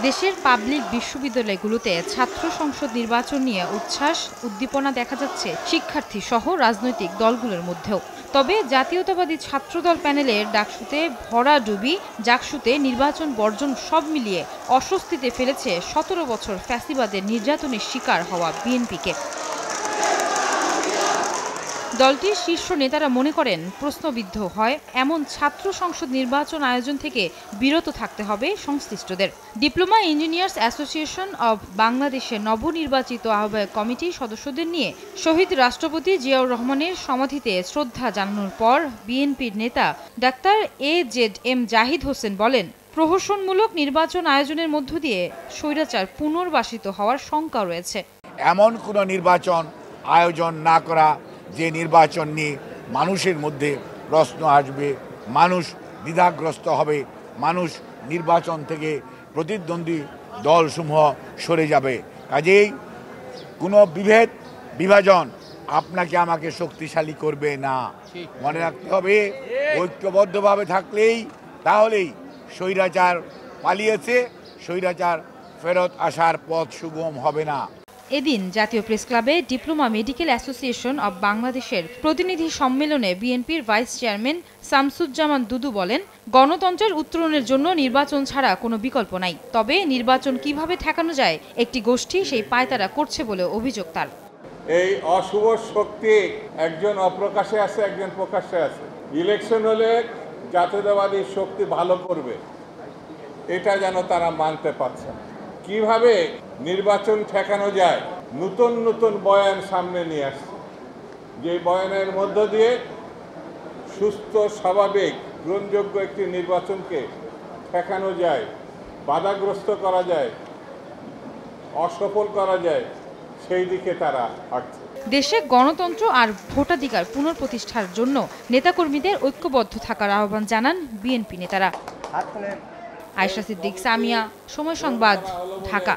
দেশের পাবলিক বিশ্ববিদ্যালয়গুলোতে ছাত্র সংসদ নির্বাচন নিয়ে উচ্ছ্বাস উদ্দীপনা দেখা যাচ্ছে শিক্ষার্থী সহ রাজনৈতিক দলগুলোর মধ্যেও। তবে জাতীয়তাবাদী ছাত্রদল প্যানেলের ডাকসুতে ভরাডুবি, জাকসুতে নির্বাচন বর্জন সব মিলিয়ে অস্বস্তিতে ফেলেছে ১৭ বছর ফ্যাসিবাদের নির্যাতনের শিকার হওয়া বিএনপিকে। দলটির শীর্ষ নেতারা মনে করেন, প্রশ্নবিদ্ধ হয় এমন ছাত্র সংসদ নির্বাচন আয়োজন থেকে বিরত থাকতে হবে সংশ্লিষ্টদের। ডিপ্লোমা ইঞ্জিনিয়ার্স অ্যাসোসিয়েশন অব বাংলাদেশের নবনির্বাচিত আহ্বায়ক কমিটির সদস্যদের নিয়ে শহীদ রাষ্ট্রপতি জিয়াউর রহমানের সমাধিতে শ্রদ্ধা জানানোর পর বিএনপির নেতা ডাক্তার AZM জাহিদ হোসেন বলেন, প্রহসনমূলক নির্বাচন আয়োজনের মধ্য দিয়ে স্বৈরাচার পুনর্বাসিত হওয়ার শঙ্কা রয়েছে। এমন কোনো নির্বাচন আয়োজন না করা যে নির্বাচন নিয়ে মানুষের মধ্যে প্রশ্ন আসবে, মানুষ দ্বিধাগ্রস্ত হবে, মানুষ নির্বাচন থেকে প্রতিদ্বন্দ্বী দলসমূহ সরে যাবে। কাজেই কোনো বিভাজন আপনাকে আমাকে শক্তিশালী করবে না। মনে রাখতে হবে, ঐক্যবদ্ধভাবে তাহলেই স্বৈরাচার পালিয়েছে, স্বৈরাচার ফেরত আসার পথ সুগম হবে না। এদিন জাতীয় প্রেসক্লাবে ডিপ্লোমা মেডিকেল অ্যাসোসিয়েশন অব বাংলাদেশের প্রতিনিধি সম্মেলনে বিএনপির ভাইস চেয়ারম্যান শামসুজ্জামান দুদু বলেন, গণতন্ত্রের উত্তরণের জন্য নির্বাচন ছাড়া কোনো বিকল্প নাই। তবে নির্বাচন কিভাবে ঠেকানো যায় একটি গোষ্ঠী সেই পায়তারা করছে বলে অভিযোগ তার। এই অশুভ শক্তি একজন অপ্রকাশে আছে, একজন প্রকাশ্যে আছে। ইলেকশন হলে জাতীয়তাবাদী শক্তি ভালো করবে, এটা যেন তারা মানতে পারছে না। কিভাবে নির্বাচন ঠেকানো যায়, নতুন নতুন বয়ান সামনে নিয়ে আসছে, যে বয়ানের মধ্য দিয়ে সুস্থ স্বাভাবিক গ্রহণযোগ্য একটি নির্বাচনকে ঠেকানো যায়, বাধাগ্রস্ত করা যায়, অসফল করা যায়, সেই দিকে তারা হাঁটছে। দেশে গণতন্ত্র আর ভোটাধিকার পুনঃপ্রতিষ্ঠার জন্য নেতাকর্মীদের ঐক্যবদ্ধ থাকার আহ্বান জানান বিএনপি নেতারা। আয়েশা সিদ্দিক, সামিয়া, সময় সংবাদ, ঢাকা।